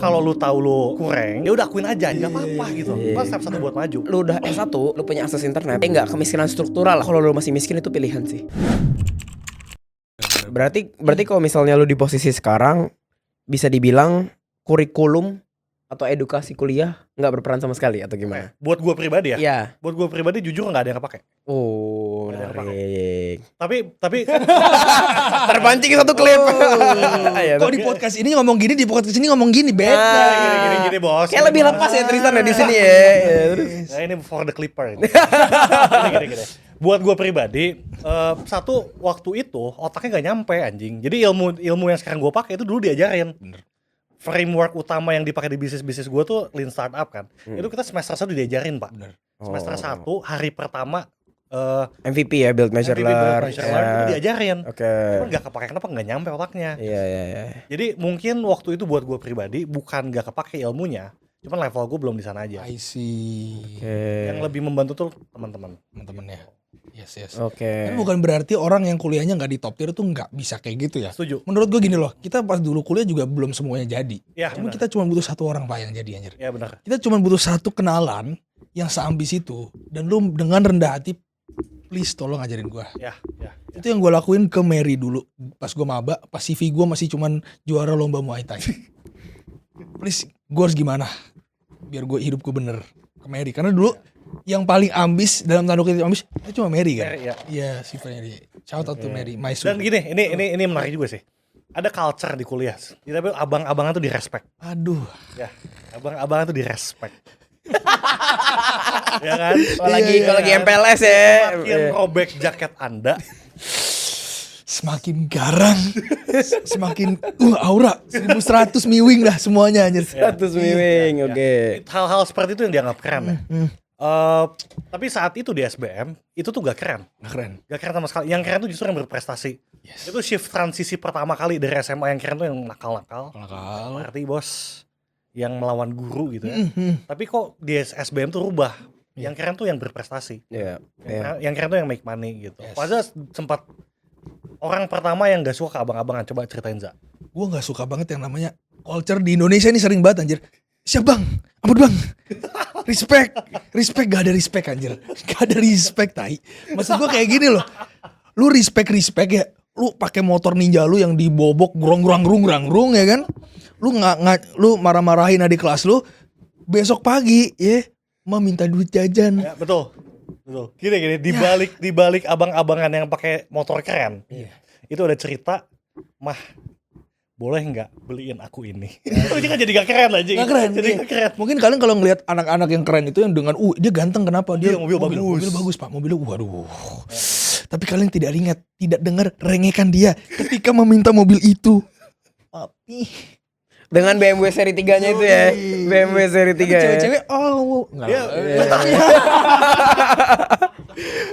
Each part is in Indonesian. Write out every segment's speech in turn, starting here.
Kalau lu tahu lu kurang, ya udah akuin aja, nggak apa-apa gitu. Pas step 1 buat maju. Lu udah S1, lu punya akses internet, nggak kemiskinan struktural lah. Kalau lu masih miskin itu pilihan sih. Berarti kalau misalnya lu di posisi sekarang, bisa dibilang kurikulum atau edukasi kuliah nggak berperan sama sekali atau gimana? Buat gue pribadi ya. Iya. Buat gue pribadi jujur nggak ada yang kepake. Oh, Nggak ada yang menarik. Tapi Terpancing satu klip. Ya, Kok di podcast ini ngomong gini, di podcast ini ngomong gini, beda. gini bos. kayak lebih lepas ya Tristan ya di sini ya. Ya, terus. Nah, ini for the clipper ini. Gini. Buat gue pribadi, satu waktu itu otaknya gak nyampe anjing. Jadi ilmu yang sekarang gue pakai itu dulu diajarin. Bener. Framework utama yang dipakai di bisnis gue tuh Lean Startup kan. Itu kita semester 1 diajarin pak. Bener. Semester 1 hari pertama MVP ya, build measure MVP, learn. Measure Learn itu diajarin. Oke. Cuman gak kepake, kenapa gak nyampe otaknya. Iya. Jadi mungkin waktu itu buat gue pribadi bukan gak kepake ilmunya, cuman level gue belum di sana aja. I see. Yang lebih membantu tuh teman-teman. Teman-teman ya. Yes. Oke. Kan bukan berarti orang yang kuliahnya nggak di top tier tuh nggak bisa kayak gitu ya. Setuju. Menurut gue gini loh, kita pas dulu kuliah juga belum semuanya jadi. Ya, Cuma benar. kita cuma butuh satu orang pak yang jadi anjir. Ya benar. Kita cuma butuh satu kenalan yang seambis itu, dan lu dengan rendah hati, please tolong ajarin gue. Ya. Itu yang gue lakuin ke Mary dulu pas gue maba, pas CV gue masih cuman juara lomba Muay Thai. Please, gue harus gimana biar gue hidup gue bener ke Mary, karena dulu yang paling ambis dalam tanda kutip ambis itu cuma Mary kan. Mary, ya. Iya, sifatnya dia. Shout out to Mary, my Dan gini, ini menarik juga sih. Ada culture di kuliah. Tapi abang-abangan tuh direspek. Aduh. Ya, abang-abangan tuh direspek. Ya kan? Kalau lagi MPLS ya. Semakin robek jaket Anda, Semakin garang, semakin aura 1100 miwing lah semuanya anjir. 100 miwing, oke. hal-hal seperti itu yang dianggap keren ya. Tapi saat itu di SBM itu tuh gak keren. Keren. Gak keren sama sekali. Yang keren tuh justru yang berprestasi. Yes. Itu shift transisi pertama kali dari SMA. Yang keren tuh yang nakal-nakal. Nakal. Arti bos yang melawan guru gitu ya. Tapi kok di SBM tuh rubah. Yang keren tuh yang berprestasi. Iya. Yang keren tuh yang make money gitu. Yes. Padahal sempat orang pertama yang gak suka ke abang-abangan. Coba ceritain Za. Gue gak suka banget yang namanya culture di Indonesia ini sering banget anjir. Siap bang, ampun bang. Respect gak ada respect anjir. Gak ada respect tai. Maksud gue kayak gini loh. Lu respect ya. Lu pakai motor ninja lu yang dibobok grong ya kan. Lu marah-marahin adik kelas lu. Besok pagi ya minta duit jajan. Ya, betul. Gini di balik abang-abangan yang pakai motor keren. Itu ada cerita, mah boleh nggak beliin aku ini? Itu kan jadi gak keren aja. Gak keren. Jadi gak keren. Mungkin kalian kalau ngelihat anak-anak yang keren itu yang dengan dia ganteng, kenapa dia Iya, mobil bagus. mobil bagus pak, mobilnya waduh. Tapi kalian tidak dengar rengekan dia ketika meminta mobil itu. Papi. Dengan BMW seri 3-nya itu ya. BMW seri 3 ya. Cewek-cewek Iya.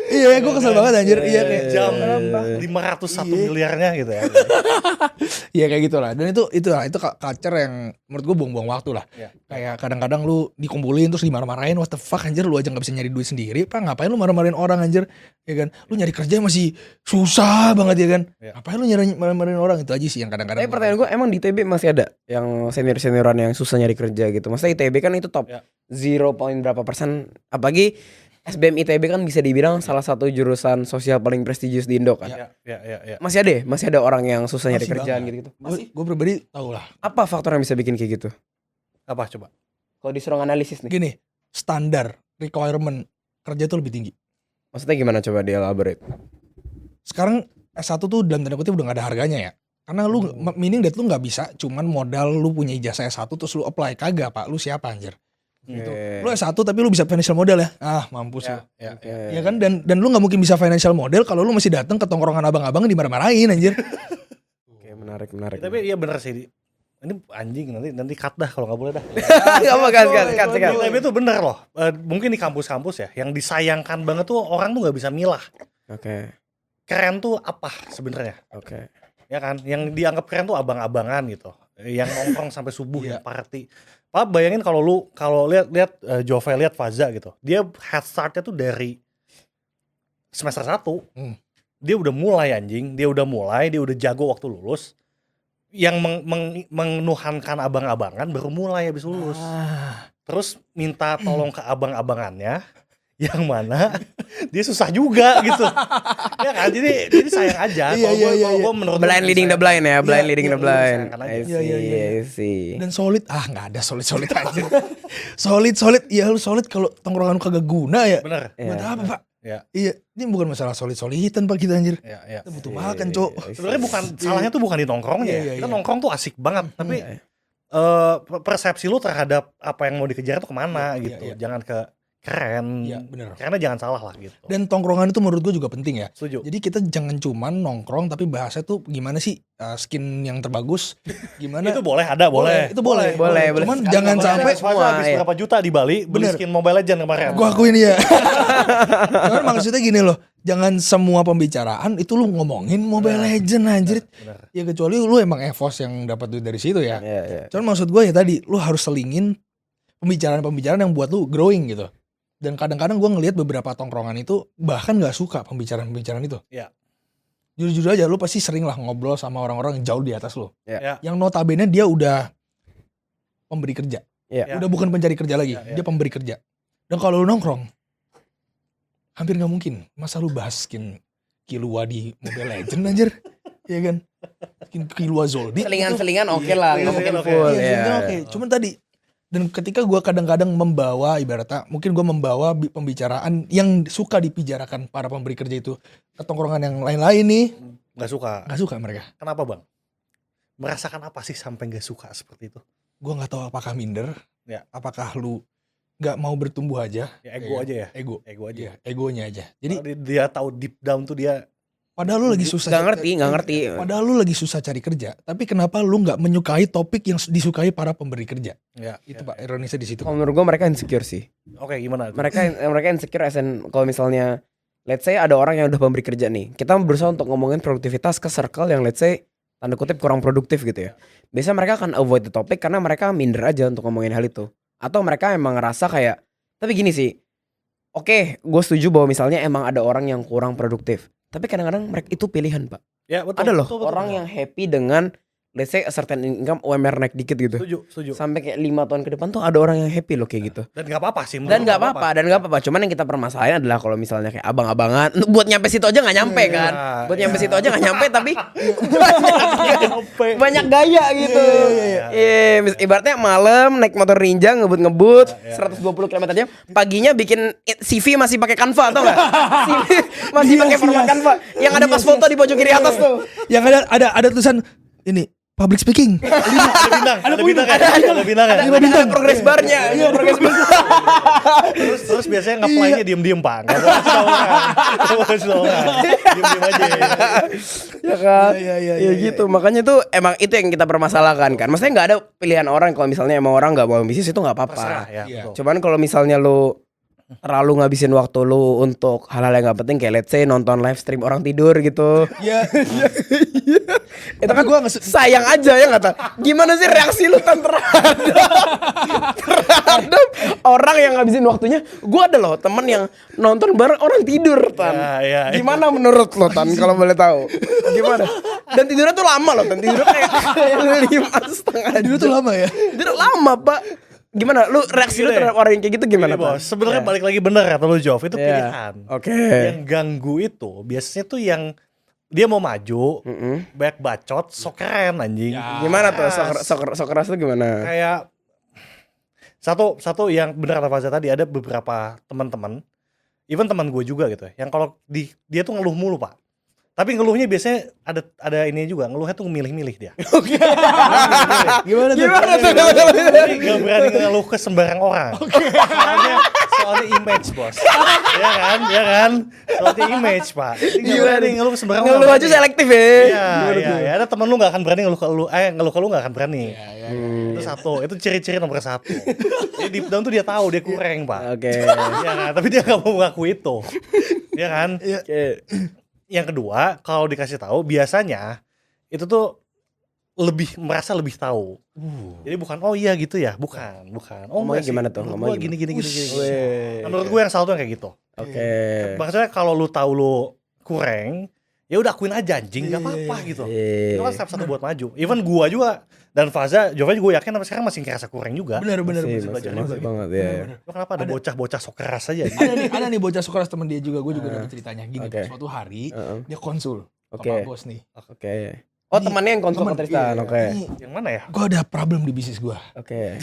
Iya, gue kesel banget anjir. Iya kayak Jam 501 miliarnya gitu ya. Iya kayak gitulah. Dan itu culture yang menurut gue buang-buang waktu lah. Iya. Kayak kadang-kadang lu dikumpulin terus dimarah-marahin, what the fuck anjir, lu aja gak bisa nyari duit sendiri, Pak ngapain lu marah-marahin orang anjir, ya kan? Lu nyari kerja masih susah banget ya kan? Iya. Ngapain lu marah-marahin orang, itu aja sih yang kadang-kadang. Tapi pertanyaan gue, emang di ITB masih ada yang senior-senioran yang susah nyari kerja gitu? Maksudnya ITB kan itu top Ya. 0, berapa persen. Apalagi SBM ITB kan bisa dibilang salah satu jurusan sosial paling prestigious di Indo kan. Ya. Masih ada orang yang susah nyari Masih kerjaan banget. gitu-gitu. Gue pribadi tau lah. Apa faktor yang bisa bikin kayak gitu? Apa coba? Kalau disuruh analisis nih. Gini, standar requirement kerja tuh lebih tinggi. Maksudnya gimana coba di elaborate? Sekarang S1 tuh dalam tanda kutip udah gak ada harganya ya. Karena lu meaning that lu gak bisa cuman modal lu punya ijazah S1 terus lu apply. Kagak pak, lu siapa anjir? Gitu. Lu S1 tapi lu bisa financial model ya. Mampus lu. Ya kan, dan lu nggak mungkin bisa financial model kalau lu masih datang ke tongkrongan abang-abang dimarah-marahin anjir. Oke, menarik. Tapi iya bener sih. Ini anjing nanti cut dah kalau nggak boleh dah. Enggak apa cut. Tapi itu bener loh. Mungkin di kampus-kampus ya, yang disayangkan banget tuh orang tuh nggak bisa milah. Oke. Keren tuh apa sebenarnya? Oke. Ya kan, yang dianggap keren tuh abang-abangan gitu, yang nongkrong sampai subuh Iya. ya party. Pak bayangin kalau lihat Jove, lihat Faza gitu, dia head startnya tuh dari semester 1. Dia udah mulai anjing, dia udah jago waktu lulus. yang menuhankan abang-abangan baru mulai habis lulus. Terus minta tolong ke abang-abangannya yang mana dia susah juga gitu. Ya kan, jadi sayang aja. Kalau gue menurut Blind leading the blind ya, blind leading the blind. sayangkan aja. I see, I see. Dan solid, nggak ada solid aja. solid, ya lu solid kalau tongkrongan lu kagak guna ya. Bener. Buat apa pak? Ya. Iya, ini bukan masalah solidan pak kita anjir. Ya. Kita butuh makan cok. Sebenarnya salahnya tuh bukan di nongkrongnya. Iya. Kita nongkrong tuh asik banget, tapi persepsi lu terhadap apa yang mau dikejar tuh kemana gitu. Jangan ke keren. Iya bener. Karena jangan salah lah gitu. Dan tongkrongan itu menurut gue juga penting ya. Setuju. Jadi kita jangan cuman nongkrong tapi bahasnya tuh gimana sih skin yang terbagus, gimana? Itu boleh ada, boleh. Itu boleh. Boleh. Cuman Sekali jangan boleh. sampai Semua, habis ya. berapa juta di Bali beli Bener. skin Mobile Legends kemarin. gua akuin ya. Cuman maksudnya gini loh, jangan semua pembicaraan itu lu ngomongin Mobile Legend anjir. Bener. Ya kecuali lu emang EVOS yang dapat duit dari situ ya. Iya. Cuman maksud gue ya tadi lu harus selingin pembicaraan-pembicaraan yang buat lu growing gitu. Dan kadang-kadang gue ngelihat beberapa tongkrongan itu bahkan nggak suka pembicaraan-pembicaraan itu. Iya. Jujur aja lu pasti sering lah ngobrol sama orang-orang yang jauh di atas lu. Iya. Yang notabene dia udah pemberi kerja. Iya. Udah bukan pencari kerja lagi, Iya. dia pemberi kerja. Dan kalau lu nongkrong hampir nggak mungkin masa lu bahas skin Killua di Mobile Legend anjir. Iya kan? Skin Killua Zoldyck. Selingan-selingan oke lah, nggak mungkin Selingan oke. full. Iya, Iya. sebenarnya oke. Cuman tadi dan ketika gue kadang-kadang membawa ibaratnya mungkin gue membawa pembicaraan yang suka dibicarakan para pemberi kerja itu ke tongkrongan yang lain-lain nih Nggak suka. nggak suka mereka. Kenapa bang? Merasakan apa sih sampai nggak suka seperti itu? Gue nggak tahu apakah minder, Ya. apakah lu nggak mau bertumbuh aja, Ya ego aja ya. ego Aja. Iya, egonya aja. Jadi Dia tahu deep down tuh dia padahal lu lagi susah Nggak ngerti. padahal lu lagi susah cari kerja, tapi kenapa lu nggak menyukai topik yang disukai para pemberi kerja? ya. Itu pak ironisnya di situ. Kalau menurut gue mereka insecure sih. Oke, gimana tuh? Mereka insecure kalau misalnya let's say ada orang yang udah pemberi kerja nih. Kita berusaha untuk ngomongin produktivitas ke circle yang let's say tanda kutip kurang produktif gitu ya. Biasanya mereka akan avoid the topic karena mereka minder aja untuk ngomongin hal itu. Atau mereka emang ngerasa kayak, tapi gini sih. Oke, gue setuju bahwa misalnya emang ada orang yang kurang produktif. Tapi kadang-kadang mereka itu pilihan, Pak. Ya, betul. Ada loh betul, orang betul. yang happy dengan let's say a certain income UMR naik dikit gitu. Setuju. Sampai kayak 5 tahun ke depan tuh ada orang yang happy loh kayak gitu. Dan nggak apa-apa sih. Dan nggak apa-apa. Cuman yang kita permasalahin adalah kalau misalnya kayak abang-abangan, buat nyampe situ aja nggak nyampe kan. Buat nyampe situ aja nggak nyampe, tapi banyak gaya gitu. Iya, ibaratnya malam naik motor Ninja ngebut 120 km jam, paginya bikin CV masih pakai Canva atau enggak? CV masih pakai format Canva yang ada pas foto di pojok kiri atas tuh. Yang ada tulisan ini public speaking. Ada bintang. Ada progress barnya. Iya, progress bar. Terus biasanya nge-play-nya diem-diem pak. Nggak mau kasih tau kan. Diem-diem aja. Ya kan? Iya, Ya gitu. Makanya tuh emang itu yang kita permasalahkan kan. Maksudnya nggak ada pilihan orang kalau misalnya emang orang nggak mau bisnis itu nggak Terserah apa-apa. ya. Iya. Betul. Cuman kalau misalnya lu terlalu ngabisin waktu lu untuk hal-hal yang nggak penting kayak let's say nonton live stream orang tidur gitu. Iya. Itu kan gua sayang aja ya nggak tahu. Gimana sih reaksi lu Tan terhadap orang yang ngabisin waktunya? Gua ada loh temen yang nonton bareng orang tidur Tan. Ya. Gimana menurut lo Tan kalau boleh tahu? Gimana? Dan tidurnya tuh lama loh Tan. Tidurnya kayak 5,5 Dulu tuh lama ya. Tidur lama Pak. Gimana? Lu reaksi lu Gini. terhadap orang yang kayak gitu gimana Gini, Bos. Tan? Sebenarnya balik lagi bener kata lu Jov. Itu Iya. pilihan. Oke. Yang ganggu itu biasanya tuh yang dia mau maju, Mm-mm. banyak bacot, sok keren anjing. Gimana tuh? Sok keras tuh gimana? Kayak satu yang benar kata Faza tadi, ada beberapa teman-teman, even teman gue juga gitu, yang kalau dia tuh ngeluh mulu pak. Tapi ngeluhnya biasanya ada ini juga, ngeluhnya tuh milih-milih dia. Gimana tuh? Jadi gak berani ngeluh ke sembarang orang. Soalnya image bos. Ya kan? Soalnya image pak. Jadi gak berani ngeluh ke sembarang orang. Ngeluh aja selektif ya. Iya. Ada temen lu gak akan berani ngeluh ke lu gak akan berani. Itu satu, itu ciri-ciri nomor satu. Jadi deep down tuh dia tahu dia kurang pak. Oke. Iya kan? Tapi dia gak mau ngaku itu. Iya kan? Oke. Yang kedua, kalau dikasih tahu biasanya itu tuh merasa lebih tahu. Jadi bukan oh iya gitu ya, bukan. Oh Ngomongnya enggak sih. gimana tuh? Menurut Ngomongnya gua gini. Weh. Menurut gue yang salah tuh yang kayak gitu. Oke. Maksudnya kalau lu tahu lu kurang, ya udah akuin aja anjing, nggak apa-apa gitu. Iya. Itu kan step 1 buat maju. Even gua juga dan Faza, Jovan gue yakin sampai sekarang masih ngerasa kurang juga. Benar. Masih belajar masih juga. banget ya. Lo kenapa ada bocah-bocah sok keras aja? Ada nih bocah sekelas temen dia juga, gue juga dapat ceritanya gini. Oke. Suatu hari dia konsul sama Oke. bos nih. Oke. Oh, temannya yang konsul ke Tristan. Iya, Oke. ini Yang mana ya? gue ada problem di bisnis gue. Oke.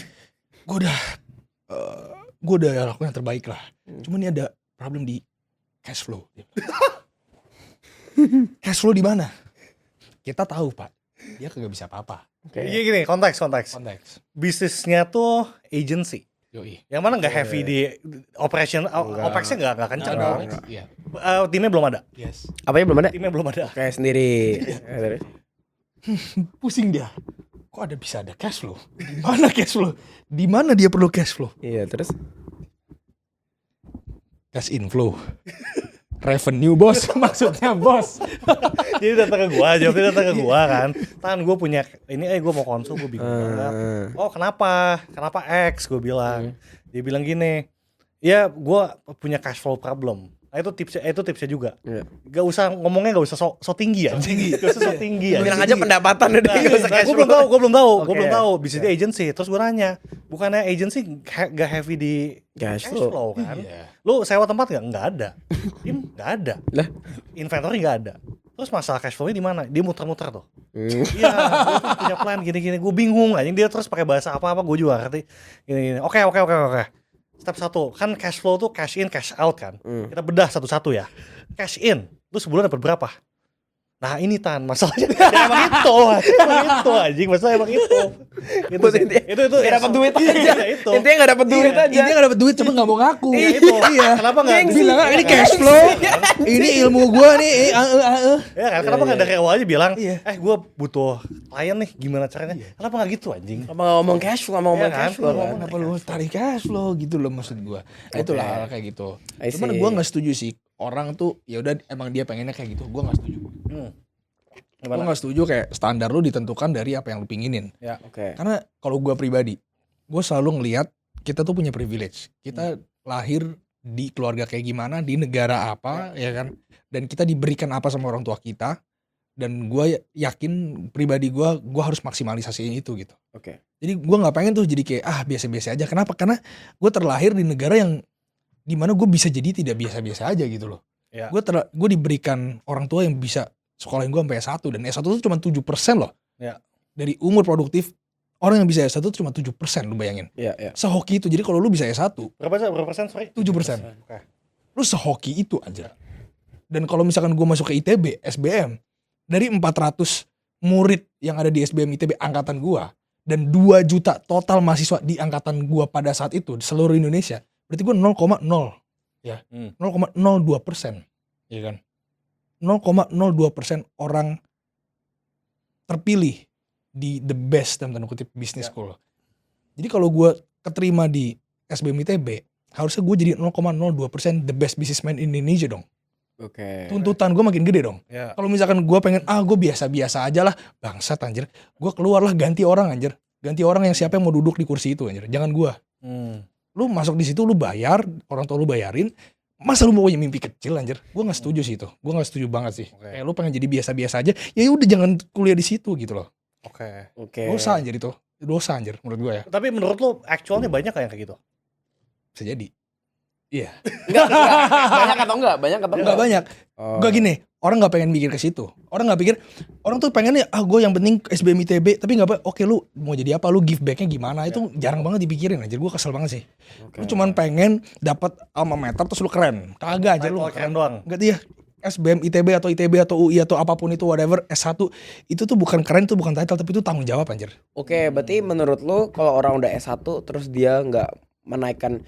Gue udah lakukan yang terbaik lah. Cuman ini ada problem di cash flow. Cash flow di mana? Kita tahu Pak, dia kagak bisa apa-apa. Oke. Iya gini, konteks. Konteks. Bisnisnya tuh agency. Yoi. Yang mana nggak heavy di operation, OPEX-nya nggak kencang dong. Iya. Timnya belum ada. Yes. Apanya belum ada? Timnya belum ada. Kayak sendiri. Pusing dia. Kok bisa ada cash flow? Di mana cash flow? Di mana dia perlu cash flow? Iya, terus Cash inflow. Revenue bos, maksudnya bos. Jadi datang ke gua, jawabnya datang ke gua kan. Tan gua punya ini, gua mau konsul, gua bingung banget. Oh kenapa X, gua bilang. Dia bilang gini, ya gua punya cash flow problem. Nah, itu tipsnya juga. Iya. Gak usah ngomongnya, gak usah so tinggi ya. Gak usah so tinggi ya. bilang aja pendapatan udah nggak usah cash Gue flow. belum tahu. Gue Oke. belum tahu. Bisnisnya agency. Terus gue nanya, bukannya agency gak heavy di Cash cash flow. flow kan? Iya. Lu sewa tempat gak? Nggak ada. Tim nggak ada. Lah. Inventory nggak ada. Terus masalah cash flow-nya di mana? Dia muter-muter tuh. Hmm. Iya, dia tuh punya plan gini-gini. Gue bingung anjing, dia terus pakai bahasa apa-apa gue juga ngerti. Gini-gini. Oke. Step 1, kan cash flow tuh cash in, cash out kan. Kita bedah satu-satu ya. Cash in, lu sebulan dapat berapa? Nah ini Tan, masalahnya ya emang itu anjing, masalah emang itu. Itu sih. Itu Nggak dapat duit aja. Iya, itu. Intinya nggak dapat duit aja. Ini gak dapet duit, cuma gak mau ngaku. Iya, itu. Iya. Kenapa nggak Gengsi. Bilang Iya, ini kan? cash flow. Ini ilmu gua nih. Ya kan, kenapa nggak dari awal aja bilang, Iya. gue butuh klien nih, gimana caranya? Kenapa nggak gitu anjing? Apa nggak ngomong cash flow, nggak ngomong Iya kan? cash flow kan? Kenapa lu tarik cash flow gitu loh maksud gua. Nah, itulah hal kayak gitu. I Cuman see. gua nggak setuju sih. Orang tuh ya udah emang dia pengennya kayak gitu. Gua nggak setuju. Gua nggak setuju kayak standar lu ditentukan dari apa yang lu pinginin. Ya. Oke. Karena kalau gua pribadi, gua selalu ngelihat kita tuh punya privilege. Kita lahir di keluarga kayak gimana, di negara apa, ya kan? Dan kita diberikan apa sama orang tua kita. Dan gua yakin pribadi gua harus maksimalisasiin itu gitu. Oke. Jadi gue nggak pengen tuh jadi kayak biasa-biasa aja. Kenapa? Karena gue terlahir di negara yang dimana gue bisa jadi tidak biasa-biasa aja gitu loh. Ya. Gue diberikan orang tua yang bisa sekolahin gue sampai S1 dan S1 itu cuma 7% loh. Ya. Dari umur produktif orang yang bisa S1 itu cuma 7%, lu bayangin. Iya, iya. Sehoki itu. Jadi kalau lu bisa S1 Berapa persen, sorry? 7%. Oke. Lu sehoki itu aja. Dan kalau misalkan gue masuk ke ITB, SBM, dari 400 murid yang ada di SBM ITB angkatan gua dan 2 juta total mahasiswa di angkatan gua pada saat itu di seluruh Indonesia, berarti gua 0,0 ya. 0,02%. Ya kan? 0,02% orang terpilih di the best dalam tanda kutip business school. Jadi kalau gua keterima di SBM ITB, harusnya gua jadi 0,02% the best businessman in Indonesia dong. Oke. Tuntutan gue makin gede dong. Ya. Kalau misalkan gue pengen gue biasa-biasa aja lah, bangsat anjir. Gue keluar lah ganti orang anjir. Ganti orang yang siapa yang mau duduk di kursi itu anjir. Jangan gue. Lu masuk di situ lu bayar, orang tua lu bayarin. Masa lu mau punya mimpi kecil anjir? Gue nggak setuju sih itu. Gue nggak setuju banget sih. Oke. Kayak lu pengen jadi biasa-biasa aja, ya udah jangan kuliah di situ gitu loh. Oke. Oke. Dosa anjir itu. Dosa anjir menurut gue ya. Tapi menurut lo actualnya banyak kayak gitu? Bisa jadi. Iya. Enggak. Banyak atau enggak? Banyak atau Enggak banyak. Oh. Gak gini, orang nggak pengen mikir ke situ. Orang nggak pikir, orang tuh pengennya gue yang penting SBM ITB, tapi nggak apa. Oke lu mau jadi apa, lu give backnya gimana? Itu jarang banget dipikirin aja. Gue kesel banget sih. Oke. Lu cuman pengen dapat alma mater terus lu keren. Kagak aja lu. Title keren doang. Enggak dia. SBM ITB atau ITB atau UI atau apapun itu whatever S1 itu tuh bukan keren, itu bukan title tapi itu tanggung jawab anjir. Oke, berarti menurut lu kalau orang udah S1 terus dia nggak menaikkan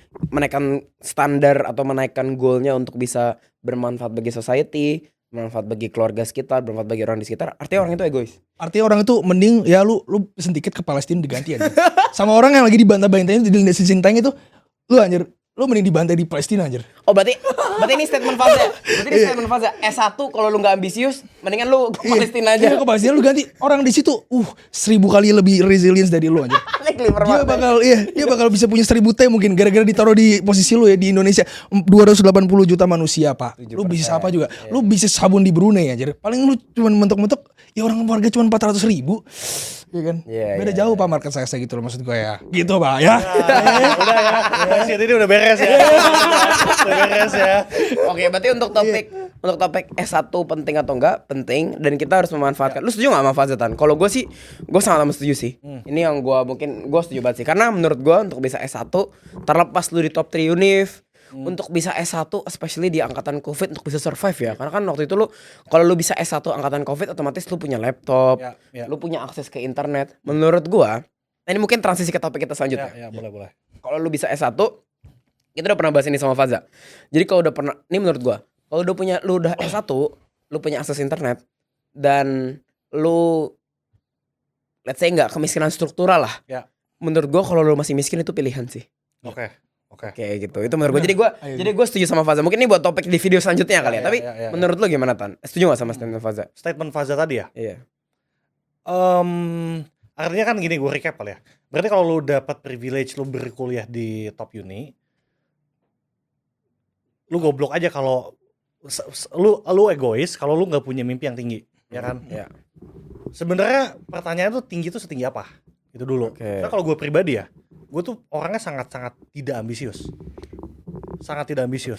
standar atau menaikkan goalnya untuk bisa bermanfaat bagi society, bermanfaat bagi keluarga sekitar, bermanfaat bagi orang di sekitar, artinya orang itu egois. Artinya orang itu mending ya lu pesen tiket ke Palestina diganti aja. Sama orang yang lagi dibantai-bantain di Indonesia tank itu, lu anjir, lu mending dibantai di Palestina anjir. Oh berarti ini statement Faza ya? Berarti ini statement Faza. S1 kalau lu gak ambisius, mendingan lu ke Palestina aja. Iya, ke Palestina lu ganti orang di situ 1000 kali lebih resilience dari lu anjir. Clipper Dia Mate. bakal dia bakal bisa punya 1000 T mungkin gara-gara ditaruh di posisi lu ya di Indonesia 280 juta manusia, Pak. Lu 7%. bisnis apa juga? Lu bisnis sabun di Brunei aja. Paling lu cuma mentok-mentok ya orang warga cuma 400.000. Iya kan? Iya, Beda iya, jauh Pak market size gitu loh maksud gue ya. Gitu Pak ya. Udah ya. Shit, ini udah beres ya. Udah beres ya. Oke, berarti untuk topik S1 penting atau enggak? Penting, dan kita harus memanfaatkan. Lu setuju gak sama Fazatan? Kalau gue sih, gue sangat amat setuju sih. Ini yang gue setuju banget sih. Karena menurut gue untuk bisa S1, terlepas lu di top 3 univ, untuk bisa S1 especially di angkatan Covid untuk bisa survive ya. Karena kan waktu itu lu kalau lu bisa S1 angkatan Covid otomatis lu punya laptop, Ya. lu punya akses ke internet. Menurut gua, nah ini mungkin transisi ke topik kita selanjutnya. Ya, boleh. Kalau lu bisa S1, kita udah pernah bahas ini sama Faza. Jadi kalau udah pernah, ini menurut gua, kalau lu udah S1, lu punya akses internet dan lu let's say nggak kemiskinan struktural lah. Ya. Menurut gua kalau lu masih miskin itu pilihan sih. Oke. Kayak gitu. Itu menurut gue. Jadi gue setuju sama Faza. Mungkin ini buat topik di video selanjutnya kali ya. Tapi ya. menurut lu gimana Tan? Setuju gak sama statement Faza? Statement Faza tadi ya. Iya. Artinya kan gini, gue recap kali ya. Berarti kalau lu dapat privilege lu berkuliah di top uni, lu goblok aja kalau lu egois kalau lu nggak punya mimpi yang tinggi, ya kan? Iya. Sebenarnya pertanyaan tuh tinggi tuh setinggi apa? Itu dulu. Oke. Karena kalau gue pribadi ya, gue tuh orangnya sangat-sangat tidak ambisius. Sangat tidak ambisius.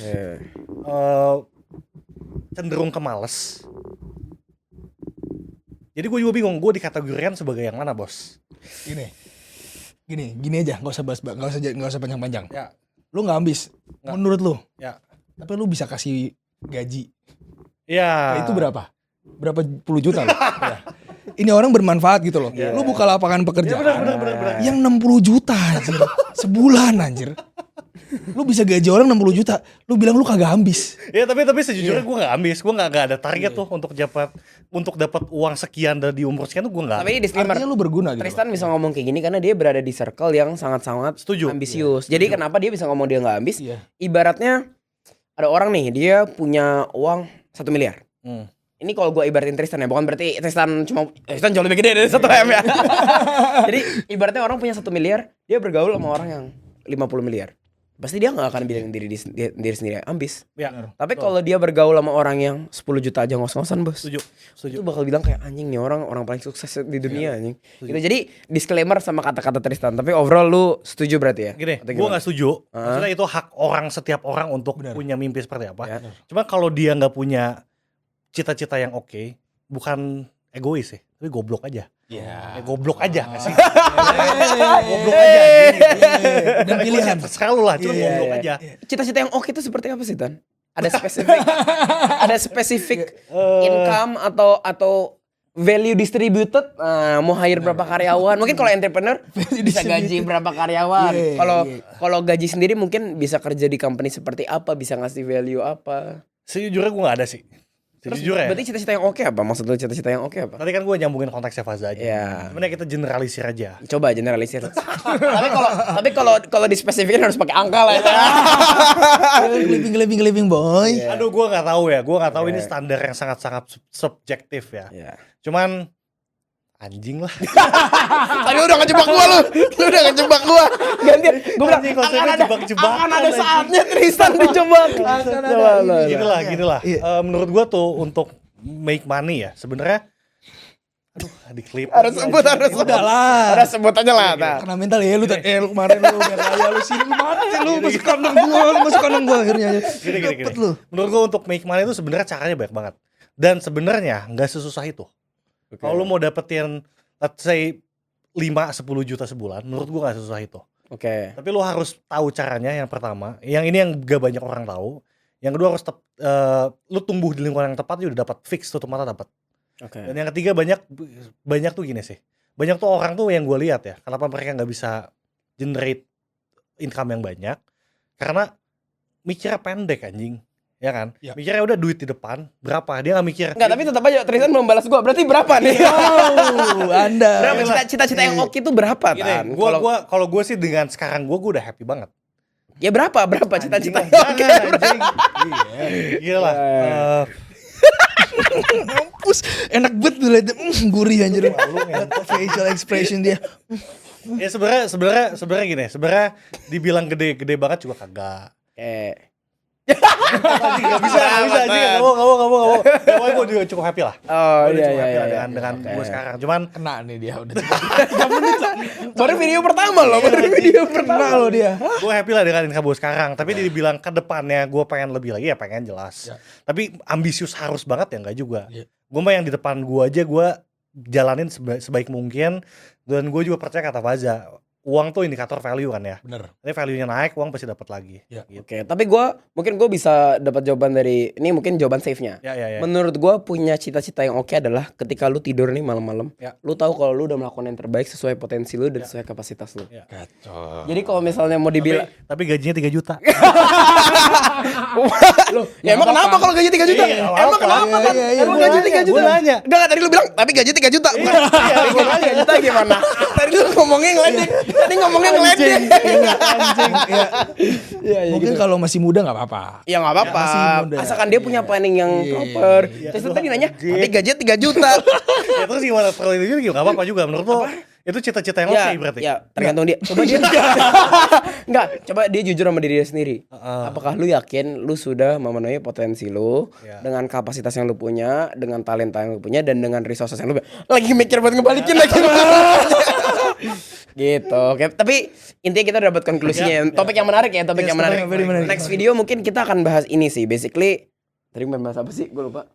Cenderung ke males. Jadi gue juga bingung, gue dikategorikan sebagai yang mana, bos? Gini aja, nggak usah panjang-panjang. Ya. Lu nggak ambis, Nggak. menurut lu. Ya. Tapi lu bisa kasih gaji. Ya. Nah, itu berapa? Berapa puluh juta loh. Ya. Ini orang bermanfaat gitu loh. Iya. Lu buka lapangan pekerjaan. Bener. Yang 60 juta anjir. Sebulan anjir. Lu bisa gaji orang 60 juta. Lu bilang lu kagak ambis. Ya tapi sejujurnya gue nggak ambis, gue nggak ada target tuh untuk dapat uang sekian dari umur sekian tuh gue nggak. Tapi ini disclaimer. Artinya lu berguna gitu. Tristan bisa ngomong kayak gini karena dia berada di circle yang sangat-sangat Setuju. ambisius. Jadi kenapa dia bisa ngomong dia nggak ambis? Iya. Ibaratnya ada orang nih, dia punya uang 1 miliar. Ini kalau gue ibaratin Tristan ya, bukan berarti Tristan jauh lebih gede dari 1 M ya. Jadi ibaratnya orang punya 1 miliar, dia bergaul sama orang yang 50 miliar. Pasti dia gak akan bilang diri sendiri ambis. Ya. Tapi kalau dia bergaul sama orang yang 10 juta aja ngos-ngosan, bos, Setuju. itu bakal bilang kayak anjing nih orang paling sukses di dunia anjing. Gitu. Jadi disclaimer sama kata-kata Tristan. Tapi overall lu setuju berarti ya? Gini, Atau gue gimana? nggak setuju. Maksudnya itu hak setiap orang untuk Benar. punya mimpi seperti apa. Ya. Cuma kalau dia nggak punya cita-cita yang oke, bukan egois sih, tapi goblok aja. Iya. Goblok aja nggak sih? Goblok aja. Dan pilihan. Terserah lu lah, cuma Iya, goblok iya. aja. Cita-cita yang oke itu seperti apa sih Tan? Ada spesifik income atau value distributed, mau hire berapa karyawan? Mungkin kalau entrepreneur bisa gaji berapa karyawan. Iya, Kalau gaji sendiri mungkin bisa kerja di company seperti apa, bisa ngasih value apa. Sejujurnya gue nggak ada sih. Terus Sejujurnya ya. berarti cita-cita yang oke apa? Maksud lu cita-cita yang oke apa? Tadi kan gue nyambungin konteksnya Faza aja. Iya. Sebenarnya kita generalisir aja. Coba generalisir. tapi kalau dispesifikin harus pakai angka lah ya. Geliping boy. Iya. Aduh, gue nggak tahu ya. Gue nggak tahu Iya. ini standar yang sangat-sangat subjektif ya. Iya. Cuman anjing lah. Tadi udah ngejebak gua lu. Lu udah ngejebak gua. Gantian. Gua bilang Anjing, konsepnya jebak-jebakan, akan ada anjing. saatnya Tristan dijebak. Ginilah. Iya. Menurut gue tuh untuk make money ya sebenarnya. Aduh, di klip. Harus sebut. Udah lah. Harus sebut aja lah. Nah. Kena mental ya lu lu kemarin lu biar kaya lu sini lu mati lu masuk kandang gua akhirnya. Gini. Dapet lu. Menurut gue untuk make money itu sebenarnya caranya banyak banget. Dan sebenarnya nggak sesusah itu. Kalau lu mau dapetin let's say 5-10 juta sebulan, menurut gua gak susah itu. Oke. Tapi lu harus tahu caranya yang pertama. Yang ini yang gak banyak orang tahu. Yang kedua harus lu tumbuh di lingkungan yang tepat, lu udah dapat fix tutup mata dapat. Oke. Dan yang ketiga banyak tuh gini sih. Banyak tuh orang tuh yang gue lihat ya, kenapa mereka nggak bisa generate income yang banyak? Karena mikirnya pendek anjing. Ya kan? Ya. Mikirnya udah duit di depan, berapa? Dia nggak mikir. Enggak, tapi tetap aja Tristan belum balas gua. Berarti berapa nih? Oh, Anda. Berapa cita-cita yang oke itu berapa, Tan? Gini, kalau gue sih dengan sekarang gue udah happy banget. Ya berapa cita-cita yang oke? Anjing. Gila. Mampus, enak banget tuh liat gurih anjir. Facial expression dia. Ya sebenarnya gini, sebenarnya dibilang gede banget juga kagak. Gak bisa anjing, gak mau. Pokoknya gue juga cukup happy lah. Oh Gue udah iya cukup iya happy iya. lah dengan gue sekarang. Cuman Kena nih dia udah. Baru video pertama loh, baru video pertama. Kena loh dia. gue happy lah dengan income gue sekarang. Tapi dibilang ke depannya gue pengen lebih lagi ya pengen jelas. Tapi ambisius harus banget ya enggak juga. Gue mah yang di depan gue aja gue jalanin sebaik mungkin. Dan gue juga percaya kata Faza, uang tuh indikator value kan ya. Bener. Tapi value-nya naik, uang pasti dapat lagi. Ya. Gitu. Oke, tapi mungkin gue bisa dapat jawaban dari ini, mungkin jawaban safe-nya. Ya. Menurut gue punya cita-cita yang oke adalah ketika lu tidur nih malam-malam, Ya. lu tahu kalau lu udah melakukan yang terbaik sesuai potensi lu dan sesuai kapasitas lu. Ya. Kacau. Jadi kalau misalnya mau dibilang, Tapi gajinya 3 juta. ya emang kenapa kalau gaji 3 juta? Iya, Emang kenapa kan? iya, Emang gua gaji nanya, 3 juta? gua nanya. Enggak, tadi lu bilang tapi gaji 3 juta. Bukan. Iya, gua nanya 3 juta gimana? Tadi lu ngomongnya ngeledek. Tadi ngomongnya ngeledek. Anjing. Ya. Iya, Mungkin gitu. kalau masih muda nggak apa-apa. Ya nggak apa-apa. masih muda. Asalkan dia punya planning yang proper. Terus lu tadi nanya, anjing. tapi gajinya 3 juta. Ya terus gimana perlu itu juga gak apa-apa juga menurut lo itu cita-cita yang oke berarti. Ya, tergantung dia. Coba dia Enggak, coba dia jujur sama diri dia sendiri. Apakah lu yakin lu sudah memenuhi potensi lu dengan kapasitas yang lu punya, dengan talenta yang lu punya dan dengan resources yang lu punya. Lagi mikir buat ngebalikin lagi. Gitu. Oke, tapi intinya kita dapat konklusinya. Topik yang menarik ya, topik yang menarik. very menarik. Next video mungkin kita akan bahas ini sih. Basically tadi bahas apa sih? Gue lupa.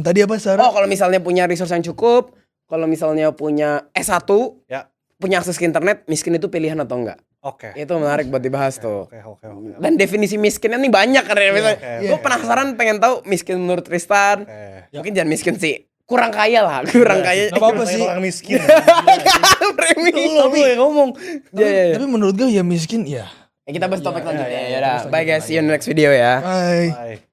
Tadi apa Sarah? Oh, kalau misalnya punya resource yang cukup, kalau misalnya punya S1, Ya. punya akses ke internet, miskin itu pilihan atau enggak? Oke. Itu menarik buat dibahas tuh. Oke. Dan definisi miskinnya nih banyak kan ya. Misalnya, oke. gue penasaran pengen tahu miskin menurut Tristan. Oke. Mungkin jangan miskin sih. Kurang kaya lah, kurang kaya. Gak apa-apa Ngerasain sih. orang miskin. Premi. Lo yang ngomong. Tapi menurut gue ya miskin ya. Kita bahas topik selanjutnya. Ya udah. Bye guys, see you in the next video ya. Bye. Bye.